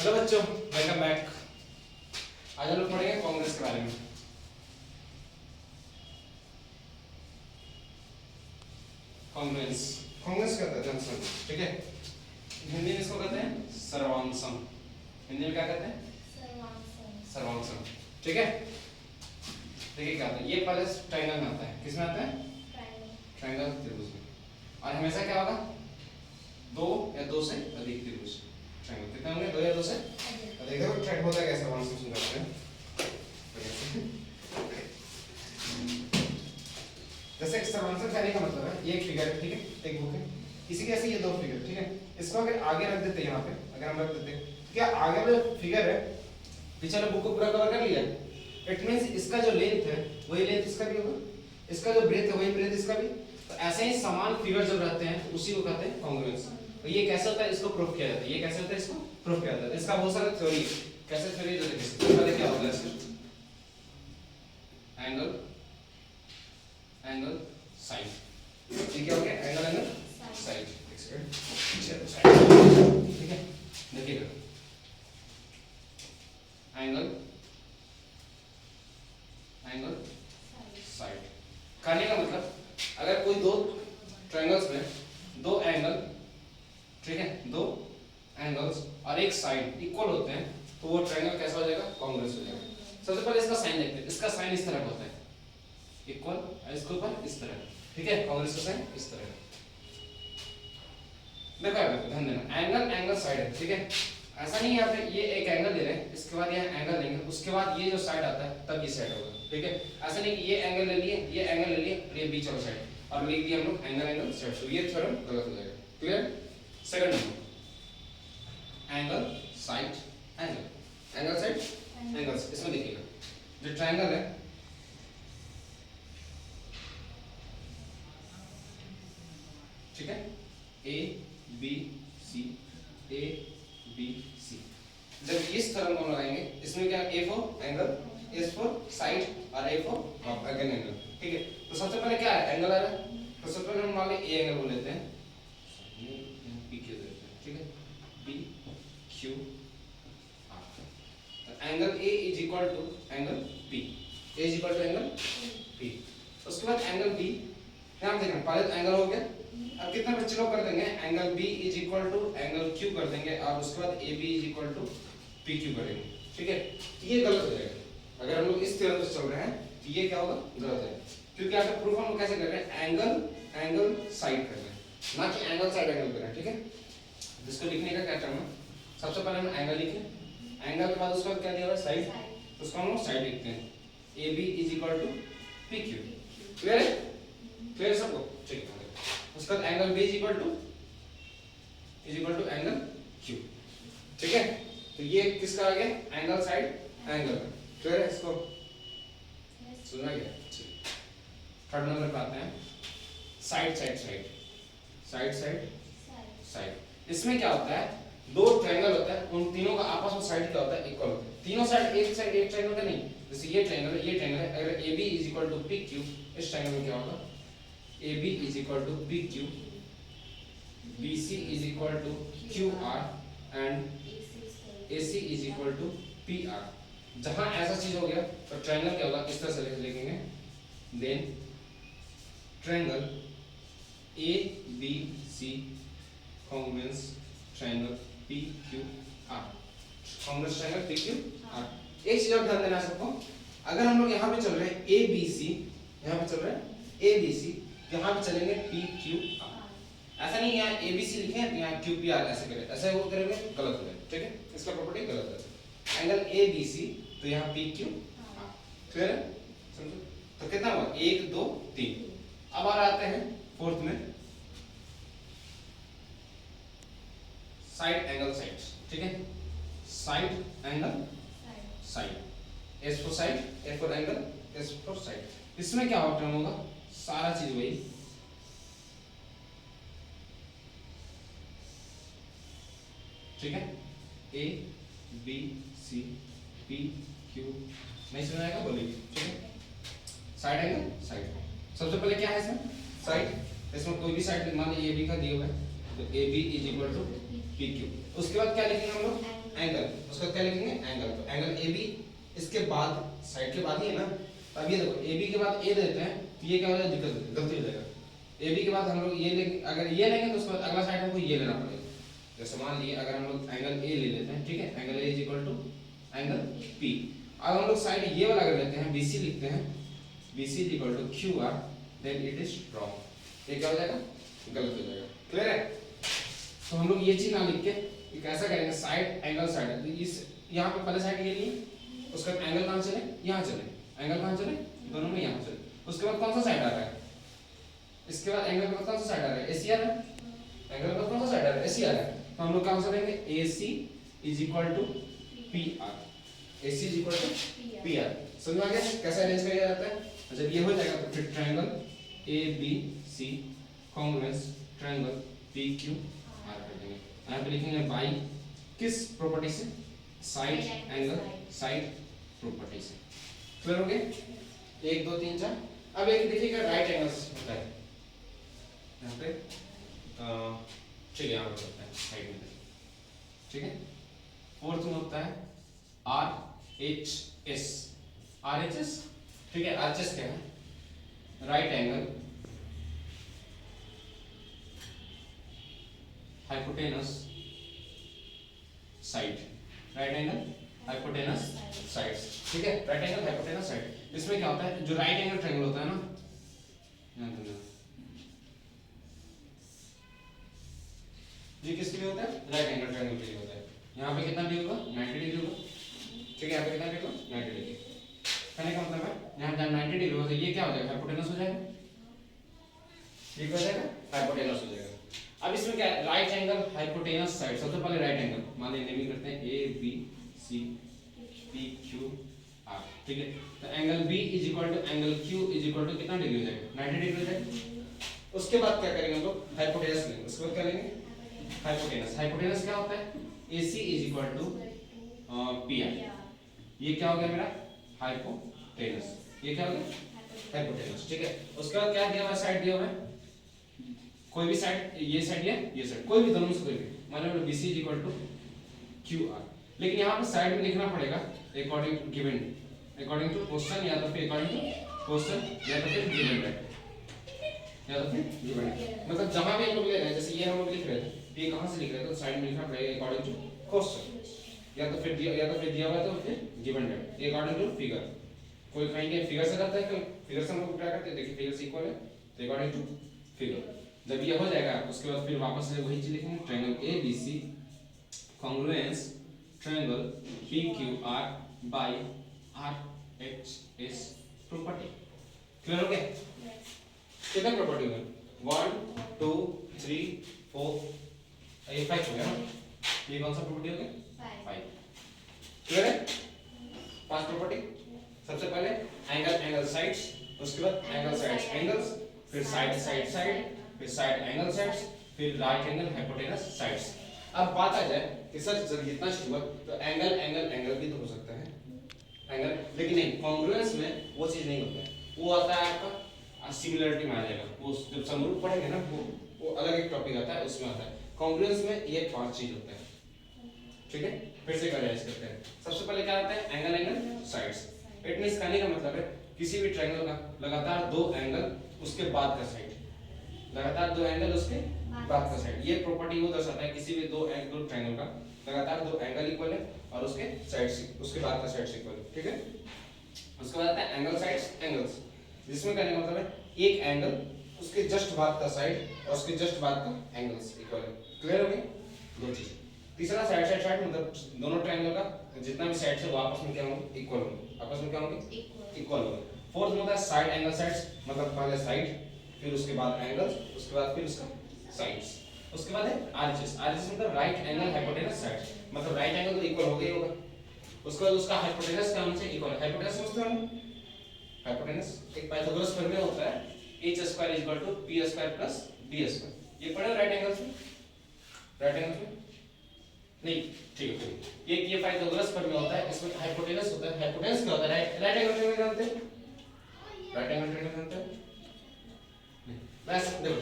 Hello बच्चों, welcome back. आज हम लोग पढ़ेंगे कांग्रेस के बारे में। कांग्रेस कांग्रेस का जनसंघ, ठीक है। हिंदी में इसको कहते हैं सर्वांग। हिंदी में क्या कहते हैं? सर्वांग, ठीक है। देखिए क्या आता है, ये पहले ट्रायंगल में आता है। किस में आता है? ट्रायंगल, त्रिभुज में। और हमेशा क्या होगा? दो या दो से अधिक त्रिभुज। ट्रायंगल कितने होंगे? दो या दो से अधिक। देखो ट्रायंगल होता है कैसे, वन से करते हैं। जैसे एक सर्वांग कहने का मतलब है, ये एक फिगर है, ठीक है, एक बुक है, इसी के ऐसे ये दो फिगर, ठीक है। इसको अगर आगे रख देते हैं, यहाँ पे अगर हम रख देते हैं, क्या आगे वाला फिगर है, पीछे वाले बुक को पूरा कवर कर लिया। इट मींस इसका जो लेंथ है वही लेंथ इसका भी होगा, इसका जो ब्रेथ है वही ब्रेथ इसका भी। तो ऐसे ही समान फिगर जब रहते हैं तो उसी को कहते हैं कॉन्ग्रुएंस। तो ये कैसे होता है, इसको प्रूफ किया जाता है। ये कैसे होता है, इसको प्रूफ किया जाता है। इसका बहुत सारा थ्योरी है, कैसे थ्योरी जो देखिए पहले क्या होगा, इसका एंगल एंगल साइड, ये क्या हो गया? एंगल एंगल साइड, ठीक है। देखिएगा एंगल एंगल साइड करने का मतलब, अगर कोई दो ट्रायंगल्स में दो एंगल, ठीक है, दो एंगल्स और एक साइड इक्वल होते हैं तो वो ट्रायंगल कैसा हो जाएगा? कॉन्ग्रुएंस हो जाएगा। सबसे पहले इसका साइन देखते हैं। इसका साइन इस तरह का होता है, इक्वल, इसके ऊपर इस तरह, ठीक है। कॉन्ग्रुएंस का साइन इस तरह का। देखो यहाँ पे ध्यान देना, एंगल एंगल साइड है, ठीक है। ऐसा नहीं है यहाँ पे ये एक एंगल ले रहे हैं, इसके बाद ये एंगल लेंगे, उसके बाद ये जो साइड आता है तब ये साइड होगा, ठीक है। ऐसा नहीं कि ये एंगल ले लिए, ये एंगल ले लिए और ये बीच वाला साइड और लिख दिया हम लोग एंगल एंगल साइड, तो ये थ्योरम गलत हो जाएगा। Clear? Second number, angle side angle side angles. इसमें देखिएगा जो ट्रायंगल है, ठीक है, A B C, A B सी। जब इस तरह को लगाएंगे, इसमें क्या, ए for angle, S for side और ए फॉर अगेन एंगल, ठीक है। तो सबसे पहले क्या है, एंगल आ रहा है, तो सबसे पहले हम मान ले ए एंगल को लेते हैं, पी क्यू देते हैं, ठीक है, बी क्यू आर। तो angle A is equal to angle P, A is equal to angle P. उसके बाद एंगल बी, ध्यान देखना, पहले तो एंगल हो गया। अब कितने बच्चे लोग कर देंगे, angle B is equal to angle Q कर देंगे और उसके बाद A B is equal to P Q करेंगे, ठीक है। तो ये गलत हो जाएगा। अगर हम लोग इस थ्योरम से चल रहे हैं तो ये क्या होगा, गलत है। क्योंकि यहाँ पे प्रूफ हम लोग कैसे कर रहे हैं, एंगल एंगल साइड कर रहे हैं, ना कि एंगल साइड एंगल कर रहे हैं, ठीक है। जिसको लिखने का क्या टर्म है, सबसे पहले हम एंगल लिखें, एंगल के बाद उसके बाद क्या दिया हुआ है, साइड, तो उसको हम लोग साइड लिखते हैं, A B is equal to P Q. Clear है? क्लियर सबको? ठीक है। उसका angle B is equal to angle Q, ठीक है। तो ये किसका आ गया, एंगल साइड एंगल। क्लियर है? इसको सुना गया? थर्ड नंबर पे आते हैं, side side side side side side. इसमें क्या होता है, दो ट्रायंगल होता है, उन तीनों का आपस में साइड क्या होता है, इक्वल होता है। तीनों साइड एक ट्रायंगल का नहीं, जैसे ये ट्रायंगल है, ये ट्रायंगल है, अगर A B is equal to P Q, इस ट्रायंगल में क्या होगा, AB is equal to PQ, BC is equal to QR and AC is equal to PR। जहां ऐसा चीज हो गया तो ट्रायंगल क्या होगा, इस तरह से लिखेंगे, then triangle ABC congruence triangle PQR, congruence triangle PQR। एक चीज और ध्यान देना है सबको, अगर हम लोग यहाँ पे चल रहे हैं ABC, यहाँ पे चल रहे हैं ABC, यहाँ पे चलेंगे पी क्यू आर। ऐसा नहीं यहाँ एबीसी लिखे हैं तो यहाँ क्यू पी आर ऐसे करें, ऐसे वो करेंगे गलत हो जाएगा, ठीक है। इसका प्रॉपर्टी गलत है। एंगल ए बी सी तो यहाँ पी क्यू आर। क्लियर है? समझो? तो कितना हुआ, 1 2 3। अब आ आते हैं फोर्थ में, साइड एंगल साइड, ठीक है, side angle side, S for side, A for angle, S for side. इसमें क्या टर्म होगा, सारा चीज वही, ठीक है, A B C P Q, नहीं सुनाएगा बोलिए, ठीक है। साइड एंगल साइड, सबसे पहले क्या है इसमें, साइड, इसमें कोई भी साइड मान लीजिए ए बी का दिया हुआ है, तो A B is equal to P Q. उसके बाद क्या लिखेंगे हम लोग, एंगल, उसका क्या लिखेंगे एंगल, तो एंगल ए बी, इसके बाद साइड के बाद ही है ना, अब ये देखो ए बी के बाद ए देते हैं तो ये क्या हो जाएगा, दिक्कत गलती हो जाएगा। ए बी के बाद हम लोग ये लेंगे, अगर ये लेंगे तो उसके बाद अगला साइड हमको ये लेना पड़ेगा। जैसे मान लिए अगर हम लोग एंगल ए ले लेते हैं, ठीक है, angle A is equal to angle P. अब हम लोग साइड ये वाला अगर लेते हैं बीसी लिखते हैं, BC is equal to Q R, then it is wrong, ये क्या हो जाएगा गलत हो जाएगा। क्लियर है? तो हम लोग ये चीज ना लिख के कैसा करेंगे, साइड एंगल साइड, इस यहाँ पे पहले साइड ये लिए, उसका एंगल कहाँ चले, यहाँ चले, एंगल कहाँ चले, दोनों में यहाँ चले, उसके बाद कौन सा साइड आ रहा है, इसके बाद एंगल के बाद कौन सा साइड आ रहा है, एसी आ रहा है, एंगल के बाद कौन सा साइड आ रहा है, एसी आ रहा है, तो हम लोग कहाँ से लेंगे, AC is equal to PR, AC is equal to PR। समझ में आ गया कैसे अरेंज किया जाता है? जब ये हो जाएगा तो फिर triangle ABC congruence triangle PQR कर देंगे। यहाँ पे लिखेंगे बाई किस प्रॉपर्टी से, साइड एंगल साइड प्रॉपर्टी से। क्लियर हो गया? 1 2 3 4। अब एक देखिएगा राइट एंगल्स होता है यहाँ पे, चलिए यहाँ पे करते हैं साइड में, ठीक है। फोर्थ में होता है RHS, RHS, ठीक है। RHS क्या है, right angle hypotenuse side, right angle hypotenuse sides, ठीक है, राइट एंगल हाइपोटेनस साइड। इसमें क्या होता है, जो राइट एंगल ट्रायंगल होता है ना, ध्यान देना ये किसके लिए होता है, राइट एंगल ट्रायंगल के लिए होता है। यहाँ पे कितना डिग्री होगा, 90 डिग्री होगा, ठीक है, यहाँ पे कितना डिग्री होगा, 90 डिग्री। कहने का मतलब है यहाँ जब 90 डिग्री होगा तो ये क्या हो जाएगा, हाइपोटेनस हो जाएगा, ये क्या हो जाएगा, हाइपोटेनस हो जाएगा। अब इसमें क्या है, राइट एंगल हाइपोटेनस साइड, सबसे पहले राइट एंगल मान लीजिए नेमिंग करते हैं ABC PQR, ठीक है। तो angle B is equal to angle Q is equal to कितना डिग्री हो जाएगा, 90 डिग्री हो जाएगा। उसके बाद क्या करेंगे हम लोग, हाइपोटेनस लेंगे, उसके बाद क्या लेंगे हाइपोटेनस। हाइपोटेनस क्या होता है, AC is equal to PR, ये क्या हो गया मेरा हाइपोटेनस, ये क्या हो गया हाइपोटेनस, ठीक है। उसके बाद क्या दिया हुआ है, साइड दिया हुआ है, कोई भी साइड, ये साइड या ये साइड, कोई भी दोनों में से कोई भी, मान लो BC is equal to QR, लेकिन यहाँ पे साइड में लिखना पड़ेगा according to given, according to question या तो फिर अकॉर्डिंग टू क्वेश्चन या तो फिर गिवन राइट, या तो फिर गिवन राइट, मतलब जहां भी हम लोग ले रहे हैं, जैसे ये हम लोग लिख रहे थे, ये कहां से लिख रहे थे, तो साइड में लिखना पड़ेगा अकॉर्डिंग टू क्वेश्चन, या तो फिर दिया हुआ है तो फिर गिवन राइट, ये अकॉर्डिंग टू फिगर। कोई कहेंगे फिगर से करता है, कोई फिगर से हम लोग क्या करते हैं, देखिए फिगर से इक्वल है तो अकॉर्डिंग टू फिगर। जब ये हो जाएगा उसके बाद फिर वापस से वही चीज लिखेंगे, triangle ABC congruence triangle PQR by RHS property. Clear हो गया? कितने प्रॉपर्टी हुए, 1 2 3 4, ये 5 हो गया ना, ये कौन सा प्रॉपर्टी हो गया, 5। क्लियर है? 5 प्रॉपर्टी। सबसे पहले एंगल एंगल साइड्स, उसके बाद एंगल साइड्स एंगल्स, फिर साइड साइड साइड, फिर साइड एंगल साइड्स, फिर राइट एंगल हाइपोटेनस साइड्स। अब बात आ जाए कि सर जब इतना हुआ तो एंगल एंगल एंगल भी तो हो सकता है एंगल, लेकिन नहीं, कॉन्ग्रुएंस में वो चीज नहीं होता है, वो आता है आपका सिमिलरिटी में आ जाएगा, वो जब समरूप पढ़ेंगे ना वो अलग एक टॉपिक आता है, उसमें आता है। कॉन्ग्रुएंस में ये 5 चीज होता है, ठीक है। फिर से रिवाइज करते हैं। सबसे पहले क्या आता है, angle angle sides. It means कहने का मतलब है किसी भी ट्रायंगल का लगातार 2 एंगल उसके बाद का साइड, लगातार 2 एंगल उसके बाद का साइड, ये प्रॉपर्टी वो दर्शाता है किसी भी 2 एंगल ट्रायंगल का लगातार 2 एंगल इक्वल है और उसके साइड से उसके बाद का साइड से इक्वल है, ठीक है। उसके बाद आता है एंगल साइड्स एंगल्स, जिसमें कहने का मतलब है एक एंगल उसके जस्ट बाद का साइड और उसके जस्ट बाद का एंगल्स इक्वल है। क्लियर हो गया 2 चीज। तीसरा साइड साइड साइड मतलब दोनों ट्रायंगल का जितना भी साइड है वो आपस में क्या होंगे, इक्वल होंगे, आपस में क्या होंगे, इक्वल होंगे। फोर्थ होता है साइड एंगल साइड्स, मतलब पहले साइड फिर उसके बाद एंगल्स, उसके बाद फिर उसका साइड्स, उसके बाद है आर्चेस। आर्चेस मतलब राइट एंगल हाइपोटेनस साइड्स, मतलब राइट एंगल तो इक्वल हो गया होगा, उसके बाद उसका हाइपोटेनस क्या होना चाहिए, इक्वल। हाइपोटेनस समझते हो ना, हाइपोटेनस एक पाइथागोरस प्रमेय होता है, h² = p² + d²। ये पढ़े राइट एंगल्स में, राइट एंगल्स में नहीं, ठीक है। ये पाइथागोरस प्रमेय होता है, इसमें हाइपोटेनस होता है। हाइपोटेनस क्या होता है, राइट एंगल ट्रायंगल जानते हैं, राइट एंगल ट्रायंगल जानते हैं, बस देखो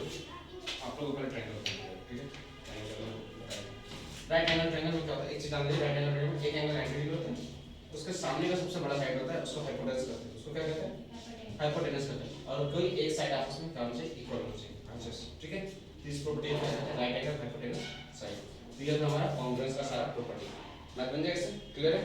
आप लोगों को ट्रायंगल, ठीक है। राइट एंगल ट्रायंगल में क्या होता है, एक चीज जान लीजिए, राइट एंगल ट्रायंगल में एक एंगल 90 डिग्री होता है, उसके सामने का सबसे बड़ा साइड होता है उसको हाइपोटेनस कहते हैं, उसको क्या कहते हैं, हाइपोटेनस कहते हैं, और कोई एक साइड आपस में क्या होना चाहिए, इक्वल होना चाहिए आंसर, ठीक है। दिस प्रॉपर्टी क्या कहते हैं, राइट एंगल हाइपोटेनस साइड। तो ये हमारा कॉन्ग्रुएंस का सारा प्रॉपर्टी। बात बन जाएगा, क्लियर है?